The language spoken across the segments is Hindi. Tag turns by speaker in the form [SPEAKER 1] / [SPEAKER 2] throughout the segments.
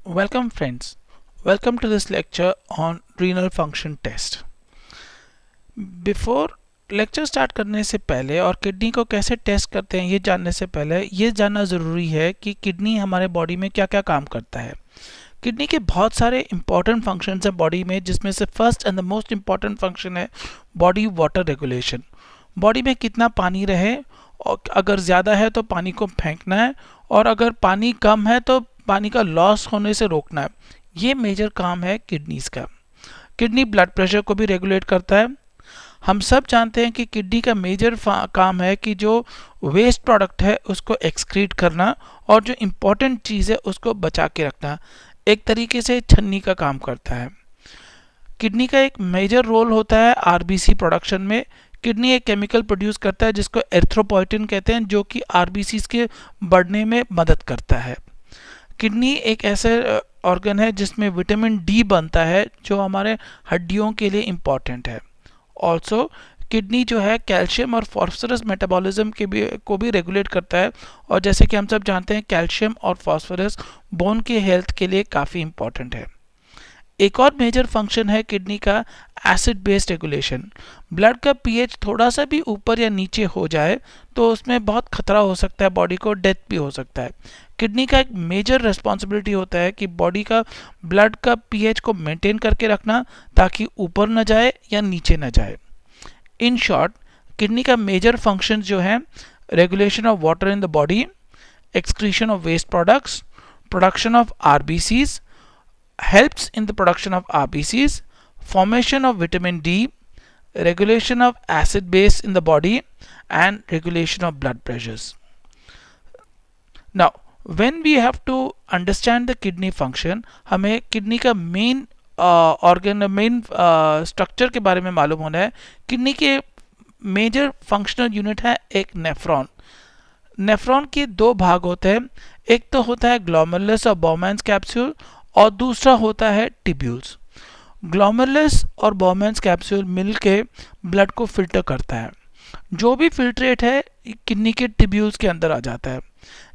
[SPEAKER 1] Welcome friends. Welcome to this lecture on renal function test. Before lecture start करने से पहले और किडनी को कैसे टेस्ट करते हैं ये जानने से पहले ये जानना ज़रूरी है कि किडनी हमारे बॉडी में क्या क्या काम करता है। किडनी के बहुत सारे इंपॉर्टेंट फंक्शंस हैं बॉडी में, जिसमें से first and the most important function है बॉडी वाटर रेगुलेशन। बॉडी में कितना पानी रहे, और अगर ज़्यादा है तो पानी को फेंकना है, और अगर पानी कम है तो पानी का लॉस होने से रोकना है। ये मेजर काम है किडनीज का। किडनी ब्लड प्रेशर को भी रेगुलेट करता है। हम सब जानते हैं कि किडनी का मेजर काम है कि जो वेस्ट प्रोडक्ट है उसको एक्सक्रीट करना, और जो इम्पोर्टेंट चीज़ है उसको बचा के रखना। एक तरीके से छन्नी का काम करता है। किडनी का एक मेजर रोल होता है आरबीसी प्रोडक्शन में। किडनी एक केमिकल प्रोड्यूस करता है जिसको एरिथ्रोपोइटिन कहते हैं, जो कि आरबीसीज के बढ़ने में मदद करता है। किडनी एक ऐसे ऑर्गन है जिसमें विटामिन डी बनता है, जो हमारे हड्डियों के लिए इम्पॉर्टेंट है। ऑल्सो किडनी जो है कैल्शियम और फॉस्फोरस मेटाबॉलिज्म को भी रेगुलेट करता है, और जैसे कि हम सब जानते हैं कैल्शियम और फॉस्फोरस बोन के हेल्थ के लिए काफ़ी इम्पॉर्टेंट है। एक और मेजर फंक्शन है किडनी का एसिड बेस्ड रेगुलेशन। ब्लड का पीएच थोड़ा सा भी ऊपर या नीचे हो जाए तो उसमें बहुत खतरा हो सकता है, बॉडी को डेथ भी हो सकता है। किडनी का एक मेजर रिस्पॉन्सिबिलिटी होता है कि बॉडी का ब्लड का पीएच को मेंटेन करके रखना, ताकि ऊपर न जाए या नीचे न जाए। इन शॉर्ट, किडनी का मेजर फंक्शन जो है regulation of water in the body, excretion of waste products, production of RBCs, helps in the production of RBCs, formation of vitamin D, regulation of acid base in the body, and regulation of blood pressures. Now, when we have to understand the kidney function, हमें किडनी का मेन मेन स्ट्रक्चर के बारे में मालूम होना है। किडनी के मेजर फंक्शनल यूनिट है एक नेफ्रॉन। नेफ्रॉन के दो भाग होते हैं, एक तो होता है ग्लोमेरुलस और बॉमैन्स कैप्सूल, और दूसरा होता है टिब्यूल्स। ग्लोमेरुलस और बॉमैन्स कैप्सूल मिलके ब्लड को फिल्टर करता है। जो भी फिल्ट्रेट है किडनी के टिब्यूल्स के अंदर आ जाता है।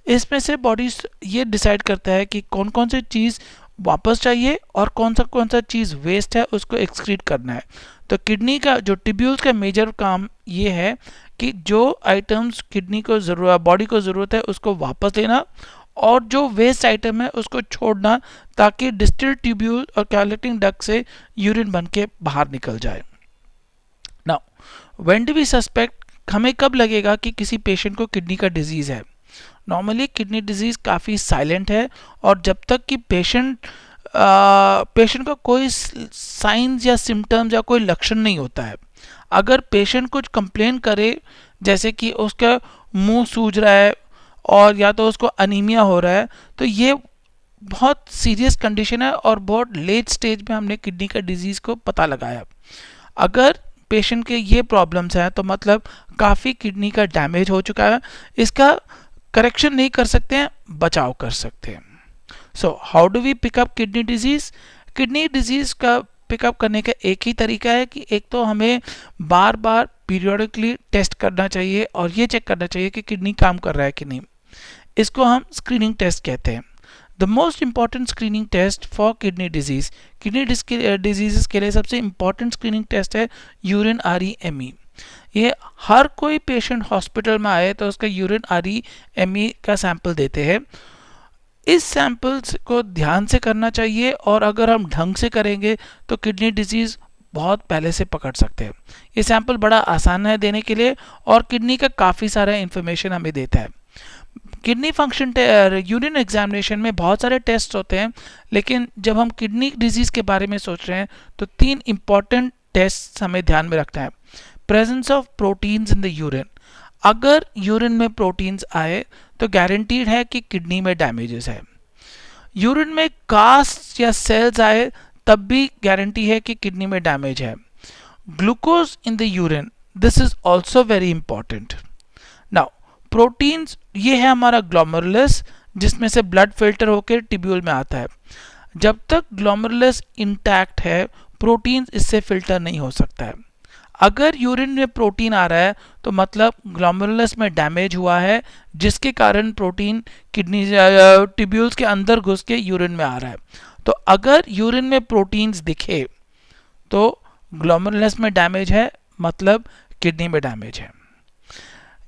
[SPEAKER 1] इसमें से बॉडी ये डिसाइड करता है कि कौन कौन सी चीज़ वापस चाहिए और कौन सा चीज़ वेस्ट है उसको एक्सक्रीट करना है। तो किडनी का जो टिब्यूल्स का मेजर काम ये है कि जो आइटम्स किडनी को बॉडी को ज़रूरत है उसको वापस लेना, और जो वेस्ट आइटम है उसको छोड़ना, ताकि डिस्टिल ट्यूब्यूल और कलेक्टिंग डक्ट से यूरिन बन के बाहर निकल जाए। Now when do we suspect, हमें कब लगेगा कि किसी पेशेंट को किडनी का डिजीज़ है? नॉर्मली किडनी डिजीज़ काफ़ी साइलेंट है, और जब तक कि पेशेंट का कोई साइंस या सिम्टम्स या कोई लक्षण नहीं होता है। अगर पेशेंट कुछ कंप्लेन करे, जैसे कि उसका मुंह सूज रहा है और या तो उसको अनीमिया हो रहा है, तो ये बहुत सीरियस कंडीशन है और बहुत लेट स्टेज में हमने किडनी का डिजीज़ को पता लगाया। अगर पेशेंट के ये प्रॉब्लम्स हैं तो मतलब काफ़ी किडनी का डैमेज हो चुका है। इसका करेक्शन नहीं कर सकते हैं, बचाव कर सकते हैं। So how do we pick up kidney disease? Kidney disease का पिकअप करने का एक ही तरीका है कि एक तो हमें बार बार पीरियोडिकली टेस्ट करना चाहिए और ये चेक करना चाहिए कि किडनी काम कर रहा है कि नहीं। इसको हम स्क्रीनिंग टेस्ट कहते हैं। The most important screening test for kidney disease, kidney disease के लिए सबसे इंपॉर्टेंट स्क्रीनिंग टेस्ट है यूरिन REME। ये हर कोई पेशेंट हॉस्पिटल में आए तो उसका यूरिन REME का सैंपल देते हैं। इस सैंपल्स को ध्यान से करना चाहिए, और अगर हम ढंग से करेंगे तो किडनी डिजीज़ बहुत पहले से पकड़ सकते हैं। ये सैंपल बड़ा आसान है देने के लिए, और किडनी का काफ़ी सारा इन्फॉर्मेशन हमें देता है। किडनी फंक्शन यूरिन एग्जामिनेशन में बहुत सारे टेस्ट होते हैं, लेकिन जब हम किडनी डिजीज़ के बारे में सोच रहे हैं तो 3 इंपॉर्टेंट टेस्ट हमें ध्यान में रखना है। Presence of proteins in the urine. अगर यूरिन में प्रोटीन्स आए तो गारंटीड है कि किडनी में डैमेजेस है। यूरिन में कास्ट या सेल्स आए तब भी गारंटी है कि किडनी में डैमेज है। Glucose in the urine, this is also very important. Now proteins, ये है हमारा ग्लोमेरुलस, जिसमें से ब्लड फिल्टर होकर टिब्यूल में आता है। जब तक ग्लोमेरुलस इंटैक्ट है, प्रोटीन्स इससे फिल्टर नहीं हो सकता है। अगर यूरिन में प्रोटीन आ रहा है तो मतलब ग्लोमेरुलस में डैमेज हुआ है, जिसके कारण प्रोटीन किडनी ट्यूब्यूल्स के अंदर घुस के यूरिन में आ रहा है। तो अगर यूरिन में प्रोटीन्स दिखे तो ग्लोमेरुलस में डैमेज है, मतलब किडनी में डैमेज है।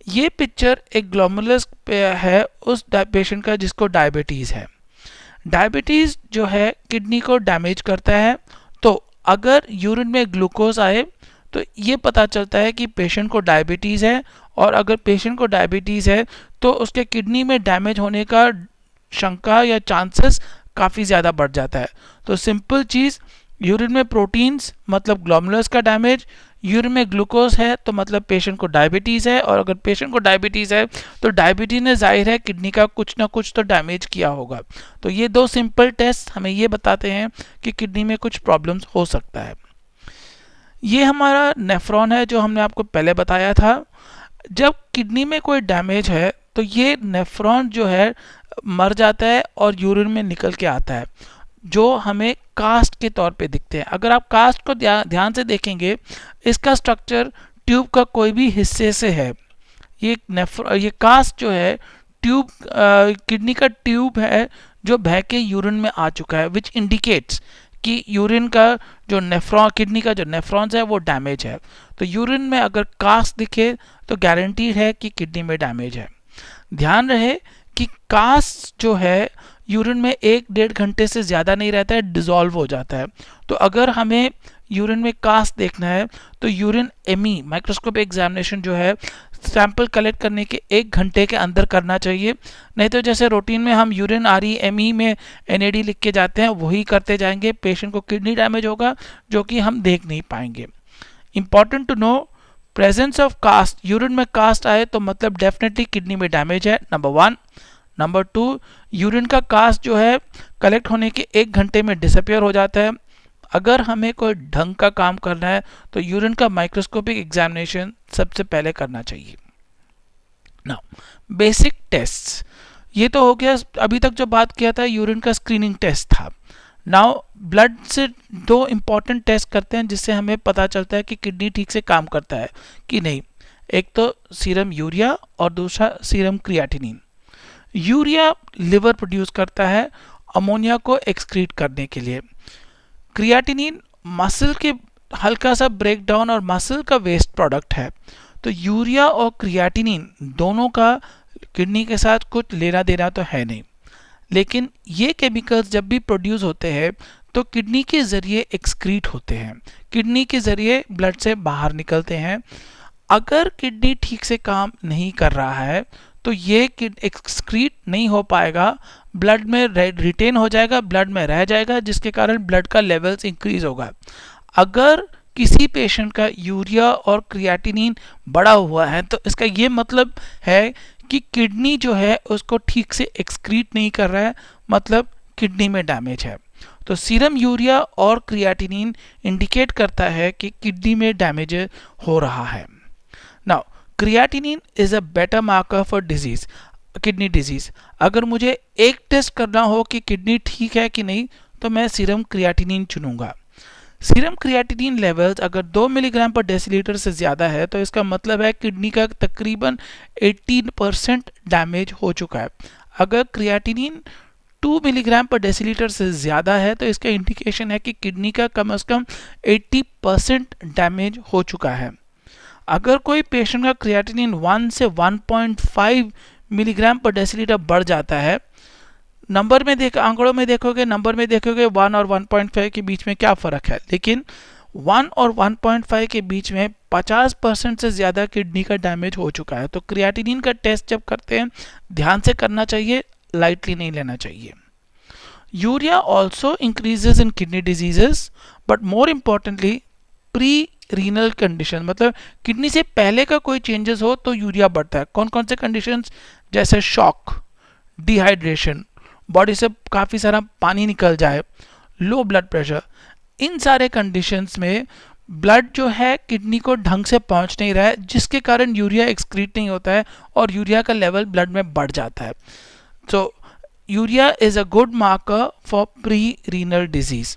[SPEAKER 1] ये पिक्चर एक ग्लोमेरुलस पे है उस पेशेंट का जिसको डायबिटीज़ है। डायबिटीज़ जो है किडनी को डैमेज करता है। तो अगर यूरिन में ग्लूकोज आए तो ये पता चलता है कि पेशेंट को डायबिटीज़ है, और अगर पेशेंट को डायबिटीज़ है तो उसके किडनी में डैमेज होने का शंका या चांसेस काफ़ी ज़्यादा बढ़ जाता है। तो सिंपल चीज़, यूरिन में प्रोटीन्स मतलब ग्लोमेरुलस का डैमेज, यूरिन में ग्लूकोज है तो मतलब पेशेंट को डायबिटीज़ है, और अगर पेशेंट को डायबिटीज़ है तो डायबिटीज़ ने जाहिर है किडनी का कुछ ना कुछ तो डैमेज किया होगा। तो ये दो सिंपल टेस्ट हमें ये बताते हैं कि किडनी में कुछ प्रॉब्लम्स हो सकता है। ये हमारा नेफ्रॉन है जो हमने आपको पहले बताया था। जब किडनी में कोई डैमेज है तो ये नेफ्रॉन जो है मर जाता है और यूरिन में निकल के आता है, जो हमें कास्ट के तौर पे दिखते हैं। अगर आप कास्ट को ध्यान से देखेंगे, इसका स्ट्रक्चर ट्यूब का कोई भी हिस्से से है। ये कास्ट जो है ट्यूब किडनी का ट्यूब है जो बह के यूरिन में आ चुका है, विच इंडिकेट्स कि यूरिन का जो नेफ्रॉन, किडनी का जो नेफ्रॉन्स है वो डैमेज है। तो यूरिन में अगर कास्ट दिखे तो गारंटीड है कि किडनी में डैमेज है। ध्यान रहे कि कास्ट जो है यूरिन में 1-1.5 घंटे से ज़्यादा नहीं रहता है, डिज़ोल्व हो जाता है। तो अगर हमें यूरिन में कास्ट देखना है तो यूरिन एमई माइक्रोस्कोप एग्जामिनेशन जो है सैंपल कलेक्ट करने के 1 घंटे के अंदर करना चाहिए। नहीं तो जैसे रूटीन में हम यूरिन RE-ME में NAD लिख के जाते हैं वही करते जाएंगे, पेशेंट को किडनी डैमेज होगा जो कि हम देख नहीं पाएंगे। Important to know, presence of cast, urine में कास्ट आए तो मतलब डेफिनेटली किडनी में डैमेज है, नंबर 1। नंबर 2, यूरिन का कास्ट जो है कलेक्ट होने के 1 घंटे में डिसअपियर हो जाता है। अगर हमें कोई ढंग का काम करना है तो यूरिन का माइक्रोस्कोपिक एग्जामिनेशन सबसे पहले करना चाहिए। नाउ बेसिक टेस्ट, ये तो हो गया। अभी तक जो बात किया था यूरिन का स्क्रीनिंग टेस्ट था। नाउ ब्लड से 2 इम्पॉर्टेंट टेस्ट करते हैं जिससे हमें पता चलता है कि किडनी ठीक से काम करता है कि नहीं। एक तो सीरम यूरिया और दूसरा serum creatinine. Urea liver produce करता है अमोनिया को एक्सक्रीट करने के लिए। क्रिएटिनिन मसल के हल्का सा ब्रेक डाउन और मसल का वेस्ट प्रोडक्ट है। तो यूरिया और क्रिएटिनिन दोनों का किडनी के साथ कुछ लेना देना तो है नहीं, लेकिन ये केमिकल्स जब भी प्रोड्यूस होते हैं तो किडनी के ज़रिए एक्सक्रीट होते हैं, किडनी के ज़रिए ब्लड से बाहर निकलते हैं। अगर किडनी ठीक से काम नहीं कर रहा है तो ये एक्सक्रीट नहीं हो पाएगा, ब्लड में रिटेन हो जाएगा, ब्लड में रह जाएगा, जिसके कारण ब्लड का लेवल्स इंक्रीज होगा। अगर किसी पेशेंट का यूरिया और क्रिएटिनिन बढ़ा हुआ है तो इसका ये मतलब है कि किडनी जो है उसको ठीक से एक्सक्रीट नहीं कर रहा है, मतलब किडनी में डैमेज है। तो सीरम यूरिया और क्रिएटिनिन इंडिकेट करता है कि किडनी में डैमेज हो रहा है। Now creatinine is a better marker for disease, kidney disease. अगर मुझे एक टेस्ट करना हो कि किडनी ठीक है कि नहीं तो मैं सीरम क्रिएटिनिन चुनूंगा। सीरम क्रिएटिनिन लेवल्स अगर 2 मिलीग्राम पर डेसीलीटर से ज़्यादा है तो इसका मतलब है किडनी का तकरीबन 18% डैमेज हो चुका है। अगर क्रिएटिनिन 2 मिलीग्राम पर डेसीलीटर से ज़्यादा है तो इसका इंडिकेशन है कि किडनी का कम से कम 80% डैमेज हो चुका है। अगर कोई पेशेंट का क्रिएटिनिन 1 से 1.5 मिलीग्राम पर डेसीलीटर बढ़ जाता है, नंबर में आंकड़ों में देखोगे, नंबर में देखोगे 1 और 1.5 के बीच में क्या फ़र्क है, लेकिन 1 और 1.5 के बीच में 50% से ज़्यादा किडनी का डैमेज हो चुका है। तो क्रिएटिनिन का टेस्ट जब करते हैं ध्यान से करना चाहिए, लाइटली नहीं लेना चाहिए। Urea also increases in kidney diseases, but more importantly pre renal condition, मतलब किडनी से पहले का कोई चेंजेस हो तो यूरिया बढ़ता है। कौन कौन से कंडीशंस, जैसे शॉक, डिहाइड्रेशन, बॉडी से काफ़ी सारा पानी निकल जाए, लो ब्लड प्रेशर, इन सारे कंडीशंस में ब्लड जो है किडनी को ढंग से पहुंच नहीं रहा है, जिसके कारण यूरिया एक्सक्रीट नहीं होता है और यूरिया का लेवल ब्लड में बढ़ जाता है। तो urea is a good marker for pre renal disease.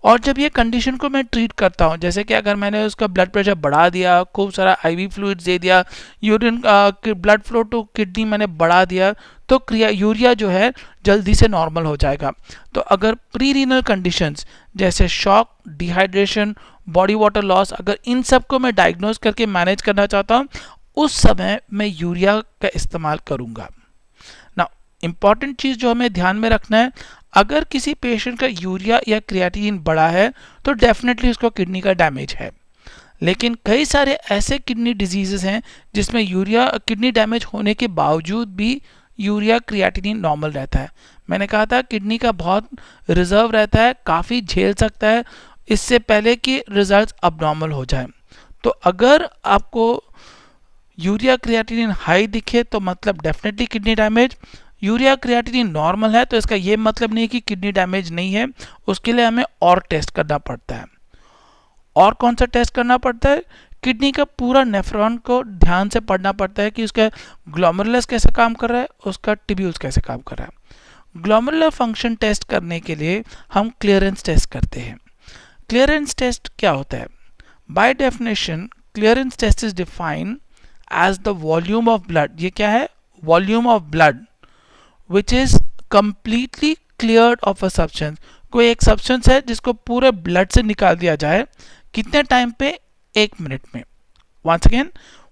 [SPEAKER 1] और जब ये कंडीशन को मैं ट्रीट करता हूँ, जैसे कि अगर मैंने उसका ब्लड प्रेशर बढ़ा दिया, खूब सारा आईवी फ्लूइड्स दे दिया, urine blood flow to kidney मैंने बढ़ा दिया, तो यूरिया जो है जल्दी से नॉर्मल हो जाएगा। तो अगर प्री रीनल कंडीशंस जैसे shock, dehydration, body water loss, अगर इन सब को मैं डायग्नोज करके मैनेज करना चाहता हूँ, उस समय मैं यूरिया का इस्तेमाल करूँगा। ना इम्पॉर्टेंट चीज़ जो हमें ध्यान में रखना है, अगर किसी पेशेंट का यूरिया या क्रिएटिनिन बढ़ा है तो डेफिनेटली उसको किडनी का डैमेज है। लेकिन कई सारे ऐसे किडनी डिजीजेस हैं जिसमें यूरिया किडनी डैमेज होने के बावजूद भी यूरिया क्रिएटिनिन नॉर्मल रहता है। मैंने कहा था किडनी का बहुत रिजर्व रहता है, काफ़ी झेल सकता है इससे पहले कि रिजल्ट्स अबनॉर्मल हो जाए। तो अगर आपको यूरिया क्रिएटिनिन हाई दिखे तो मतलब definitely kidney damage, urea creatinine normal है तो इसका ये मतलब नहीं कि किडनी डैमेज नहीं है, उसके लिए हमें और टेस्ट करना पड़ता है। और कौन सा टेस्ट करना पड़ता है? किडनी का पूरा नेफ्रॉन को ध्यान से पढ़ना पड़ता है कि उसका ग्लोमेरुलस कैसे काम कर रहा है, उसका ट्यूब्यूल्स कैसे काम कर रहा है। ग्लोमेरुलर फंक्शन टेस्ट करने के लिए हम क्लियरेंस टेस्ट करते हैं। क्लियरेंस टेस्ट क्या होता है? By definition clearance test is defined as the volume of blood, ये क्या है? Volume of blood which is completely cleared of a substance. कोई एक सब्सटेंस है जिसको पूरे ब्लड से निकाल दिया जाए, कितने टाइम पे? 1 मिनट में। Once again,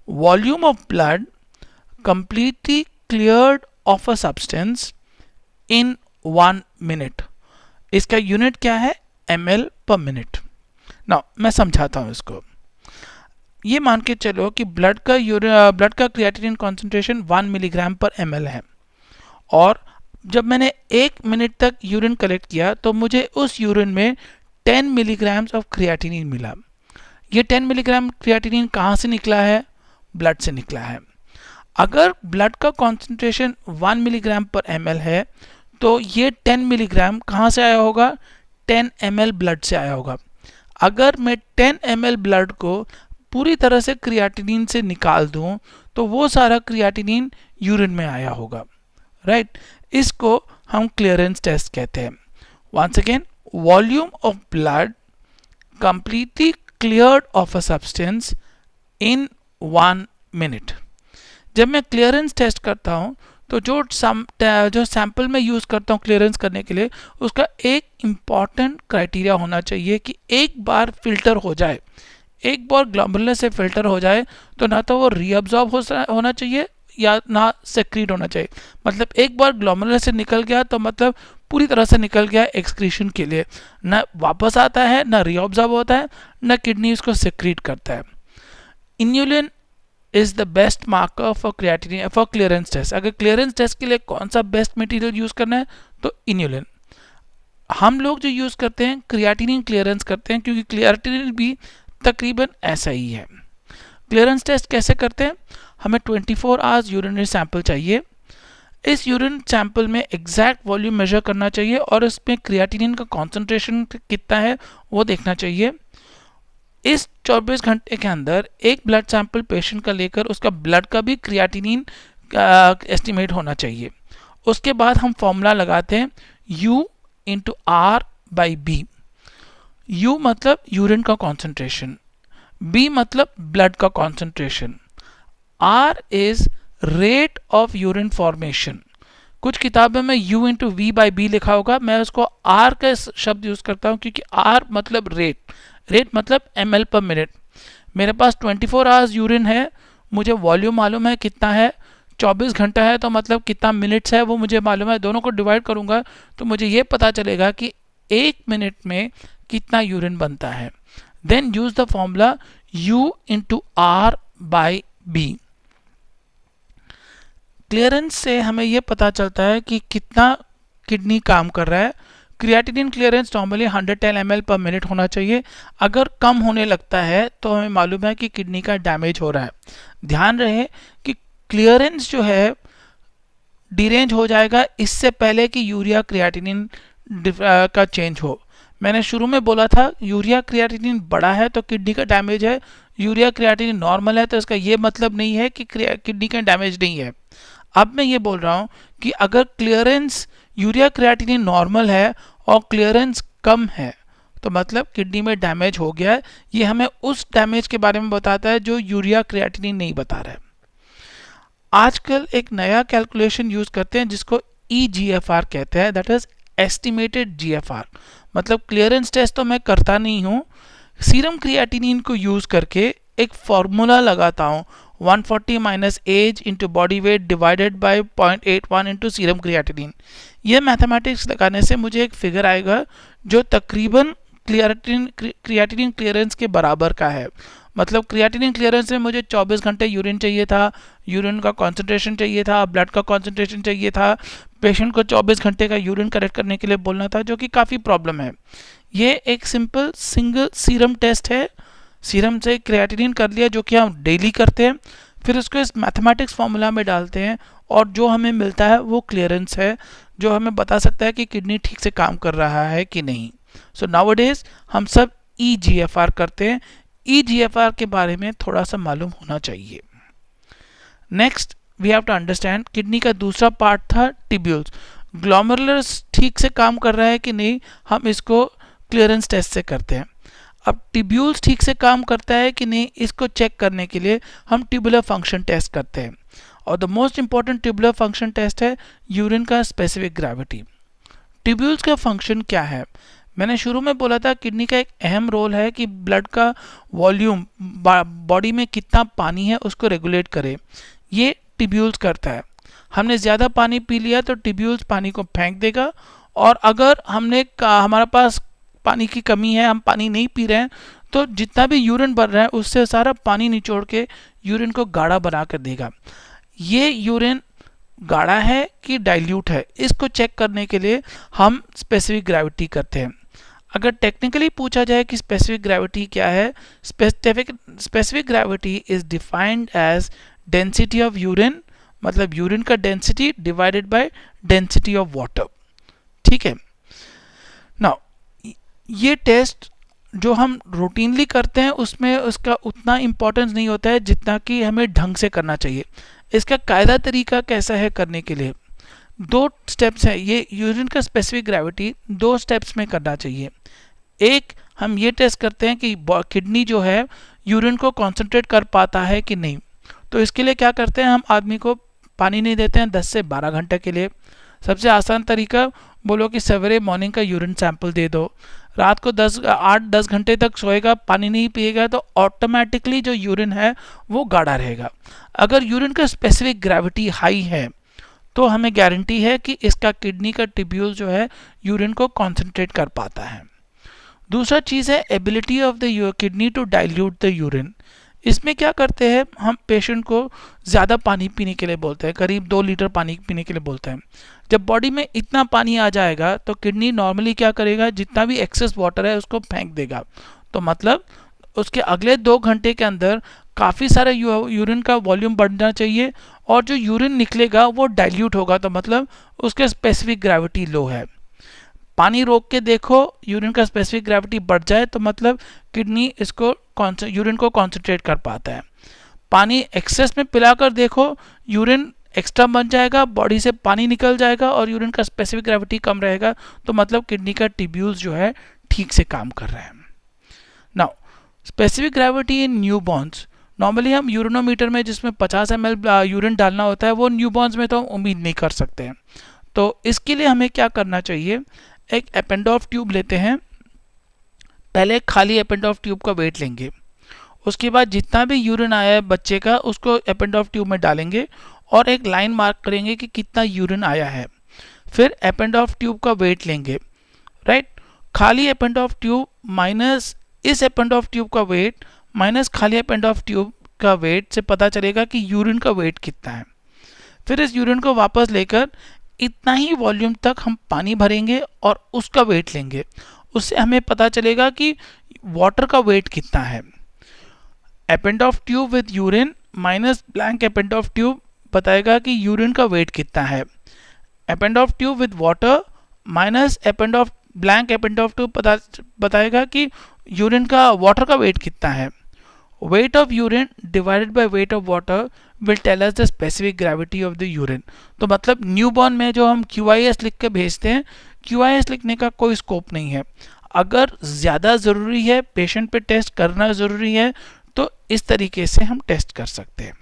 [SPEAKER 1] volume of blood completely cleared of a substance in 1 minute. इसका यूनिट क्या है? ml पर मिनट। नाउ मैं समझाता हूं इसको। ये मान के चलो कि ब्लड का क्रिएटिनिन कॉन्सेंट्रेशन 1 मिलीग्राम पर ml है, और जब मैंने 1 मिनट तक यूरिन कलेक्ट किया तो मुझे उस यूरिन में 10 मिलीग्राम्स ऑफ क्रिएटिनिन मिला। ये 10 मिलीग्राम क्रिएटिनिन कहाँ से निकला है? ब्लड से निकला है। अगर ब्लड का कॉन्सेंट्रेशन 1 मिलीग्राम पर ml है तो ये 10 मिलीग्राम कहाँ से आया होगा? 10 ml ब्लड से आया होगा। अगर मैं 10 ml ब्लड को पूरी तरह से क्रिएटिनिन से निकाल दूं तो वो सारा क्रिएटिनिन यूरिन में आया होगा, राइट? इसको हम क्लियरेंस टेस्ट कहते हैं। Once again, volume of blood completely cleared of a substance in 1 minute. जब मैं क्लियरेंस टेस्ट करता हूं तो जो सैंपल में यूज़ करता हूँ क्लियरेंस करने के लिए, उसका एक इम्पॉर्टेंट क्राइटेरिया होना चाहिए कि एक बार फिल्टर हो जाए, एक बार ग्लोमेरुलस से फिल्टर हो जाए तो ना तो वो रीअब्जॉर्ब होना चाहिए या ना सेक्रीट होना चाहिए। मतलब एक बार ग्लोमेरुलस से निकल गया तो मतलब पूरी तरह से निकल गया एक्सक्रीशन के लिए, ना वापस आता है, ना रीअब्जॉर्ब होता है, ना किडनी उसको सेक्रीट करता है। Inulin is the best marker for creatinine for clearance test. अगर क्लियरेंस टेस्ट के लिए कौन सा बेस्ट मटेरियल यूज करना है तो इन्यूलिन। हम लोग जो यूज करते हैं क्रिएटिनिन क्लियरेंस करते हैं, क्योंकि क्रिएटिनिन भी तकरीबन ऐसा ही है। क्लियरेंस टेस्ट कैसे करते हैं? हमें 24 आवर्स यूरिनरी सैंपल चाहिए। इस यूरिन सैंपल में एग्जैक्ट वॉल्यूम मेजर करना चाहिए और इसमें क्रिएटिनिन का कॉन्सेंट्रेशन कितना है वो देखना चाहिए। इस 24 घंटे के अंदर एक ब्लड सैंपल पेशेंट का लेकर उसका ब्लड का भी क्रिएटिनिन एस्टिमेट होना चाहिए। उसके बाद हम फॉर्मूला लगाते हैं U into R by B. U मतलब यूरिन का कॉन्सेंट्रेशन, B मतलब ब्लड का concentration, R is rate of urine formation. कुछ किताबों में U into V by B लिखा होगा, मैं उसको R का शब्द यूज करता हूँ क्योंकि R मतलब रेट मतलब ml पर मिनट। मेरे पास 24 आवर्स यूरिन है, मुझे वॉल्यूम मालूम है कितना है, 24 घंटा है तो मतलब कितना मिनट्स है वो मुझे मालूम है। दोनों को डिवाइड करूंगा तो मुझे ये पता चलेगा कि 1 मिनट में कितना यूरिन बनता है। Then use the formula U into R by B. Clearance से हमें यह पता चलता है कि कितना किडनी काम कर रहा है। क्रिएटिनिन क्लियरेंस नॉर्मली 110 ml पर मिनट होना चाहिए। अगर कम होने लगता है तो हमें मालूम है कि किडनी का डैमेज हो रहा है। ध्यान रहे कि क्लियरेंस जो है डिरेंज हो जाएगा इससे पहले कि यूरिया क्रिएटिनिन का चेंज हो। मैंने शुरू में बोला था यूरिया क्रिएटिनिन बड़ा है तो किडनी का डैमेज है, यूरिया क्रिएटिनिन नॉर्मल है तो इसका ये मतलब नहीं है कि किडनी का डैमेज नहीं है। अब मैं ये बोल रहा हूँ कि अगर क्लियरेंस यूरिया क्रिएटिनिन नॉर्मल है और क्लियरेंस कम है तो मतलब किडनी में डैमेज हो गया है। ये हमें उस डैमेज के बारे में बताता है जो यूरिया क्रिएटिनिन नहीं बता रहा है। आजकल एक नया कैलकुलेशन यूज करते हैं जिसको EGFR कहते हैं, दैट इज एस्टिमेटेड GFR। मतलब क्लियरेंस टेस्ट तो मैं करता नहीं हूँ, सीरम क्रिएटिनिन को यूज करके एक फॉर्मूला लगाता हूँ 140 minus age into body weight divided by 0.81 into serum creatinine. ये मैथमेटिक्स लगाने से मुझे एक फिगर आएगा जो तकरीबन क्रिएटिनिन क्लियरेंस के बराबर का है। मतलब क्रिएटिनिन क्लियरेंस में मुझे 24 घंटे यूरिन चाहिए था, यूरिन का कॉन्सेंट्रेशन चाहिए था, ब्लड का कॉन्सेंट्रेशन चाहिए था, पेशेंट को 24 घंटे का यूरिन कलेक्ट करने के लिए बोलना था, जो कि काफ़ी प्रॉब्लम है। ये एक सिंपल सिंगल सीरम टेस्ट है, सीरम से क्रिएटिनिन कर लिया जो कि हम डेली करते हैं, फिर उसको इस मैथमेटिक्स फार्मूला में डालते हैं और जो हमें मिलता है वो क्लियरेंस है, जो हमें बता सकता है कि किडनी ठीक से काम कर रहा है कि नहीं। सो नाउअडेज हम सब EGFR करते हैं। EGFR के बारे में थोड़ा सा मालूम होना चाहिए। Next we have to understand kidney का दूसरा पार्ट था टिब्यूल्स। ग्लोमेरुलस ठीक से काम कर रहा है कि नहीं, हम इसको क्लियरेंस टेस्ट से करते हैं। अब टिब्यूल्स ठीक से काम करता है कि नहीं, इसको चेक करने के लिए हम ट्यूबुलर फंक्शन टेस्ट करते हैं। और the most important tubular function test है यूरिन का स्पेसिफिक ग्रेविटी। ट्यूब्यूल्स का फंक्शन क्या है? मैंने शुरू में बोला था किडनी का एक अहम रोल है कि ब्लड का वॉल्यूम, बॉडी में कितना पानी है उसको रेगुलेट करे, ये टिब्यूल्स करता है। हमने ज़्यादा पानी पी लिया तो टिब्यूल्स पानी को फेंक देगा, और अगर हमारे पास पानी की कमी है, हम पानी नहीं पी रहे हैं, तो जितना भी यूरिन बन रहा है उससे सारा पानी निचोड़ के यूरिन को गाढ़ा बना कर देगा। ये यूरिन गाढ़ा है कि डाइल्यूट है, इसको चेक करने के लिए हम स्पेसिफिक ग्रेविटी करते हैं। अगर टेक्निकली पूछा जाए कि स्पेसिफिक ग्रेविटी क्या है, specific gravity is defined as density of urine, मतलब यूरिन का density divided by density of water. ठीक है। नाउ ये टेस्ट जो हम रूटीनली करते हैं उसमें उसका उतना इम्पोर्टेंस नहीं होता है जितना कि हमें ढंग से करना चाहिए। इसका कायदा तरीका कैसा है करने के लिए? 2 स्टेप्स है। ये यूरिन का स्पेसिफिक ग्रेविटी 2 स्टेप्स में करना चाहिए। एक, हम ये टेस्ट करते हैं कि किडनी जो है यूरिन को कॉन्सेंट्रेट कर पाता है कि नहीं। तो इसके लिए क्या करते हैं, हम आदमी को पानी नहीं देते हैं 10 से 12 घंटे के लिए। सबसे आसान तरीका बोलो कि सवेरे मॉर्निंग का यूरिन सैंपल दे दो, रात को 8-10 घंटे तक सोएगा, पानी नहीं पिएगा, तो ऑटोमेटिकली जो यूरिन है वो गाढ़ा रहेगा। अगर यूरिन का स्पेसिफिक ग्रेविटी हाई है तो हमें गारंटी है कि इसका किडनी का टिब्यूल जो है यूरिन को कॉन्सेंट्रेट कर पाता है। दूसरा चीज़ है ability of the kidney to dilute the urine. इसमें क्या करते हैं, हम पेशेंट को ज़्यादा पानी पीने के लिए बोलते हैं, करीब 2 लीटर पानी पीने के लिए बोलते हैं। जब बॉडी में इतना पानी आ जाएगा तो किडनी नॉर्मली क्या करेगा, जितना भी एक्सेस वाटर है उसको फेंक देगा। तो मतलब उसके अगले 2 घंटे के अंदर काफ़ी सारा यूरिन का वॉल्यूम बढ़ना चाहिए, और जो यूरिन निकलेगा वो डाइल्यूट होगा, तो मतलब उसके स्पेसिफिक ग्रेविटी लो है। पानी रोक के देखो, यूरिन का स्पेसिफिक ग्रेविटी बढ़ जाए तो मतलब किडनी इसको यूरिन को कॉन्सेंट्रेट कर पाता है। पानी एक्सेस में पिलाकर देखो, यूरिन एक्स्ट्रा बन जाएगा, बॉडी से पानी निकल जाएगा और यूरिन का स्पेसिफिक ग्रेविटी कम रहेगा, तो मतलब किडनी का टिब्यूल्स जो है ठीक से काम कर रहे हैं। नाउ स्पेसिफिक ग्रेविटी इन न्यूबॉर्न्स, नॉर्मली हम यूरिनोमीटर में जिसमें 50 ml यूरिन डालना होता है वो न्यूबॉर्न्स में तो हम उम्मीद नहीं कर सकते हैं। तो इसके लिए हमें क्या करना चाहिए, एक एपेंडोफ ट्यूब लेते हैं, पहले खाली एपेंडोफ ट्यूब का वेट लेंगे, उसके बाद जितना भी यूरिन आया है बच्चे का उसको एपेंडोफ ट्यूब में डालेंगे और एक लाइन मार्क करेंगे कि कितना यूरिन आया है। फिर एपेंडोफ ट्यूब का वेट लेंगे, राइट, खाली एपेंडोफ ट्यूब माइनस इस एपेंडोफ ट्यूब का वेट माइनस खाली एपेंडोफ ट्यूब का वेट से पता चलेगा कि यूरिन का वेट कितना है। फिर इस यूरिन को वापस लेकर इतना ही वॉल्यूम तक हम पानी भरेंगे और उसका वेट लेंगे, उससे हमें पता चलेगा कि वाटर का वेट कितना है। Eppendorf tube with urine minus blank eppendorf tube बताएगा कि यूरिन का वेट कितना है। Eppendorf tube with water minus blank eppendorf tube बताएगा कि यूरिन का वाटर का वेट कितना है। Weight of urine divided by weight of water will tell us the specific gravity of the urine. तो मतलब न्यूबॉर्न में जो हम QIS लिख के भेजते हैं, QIS लिखने का कोई स्कोप नहीं है। अगर ज़्यादा ज़रूरी है, पेशेंट पे टेस्ट करना ज़रूरी है, तो इस तरीके से हम टेस्ट कर सकते हैं।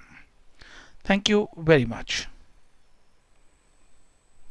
[SPEAKER 1] Thank you very much.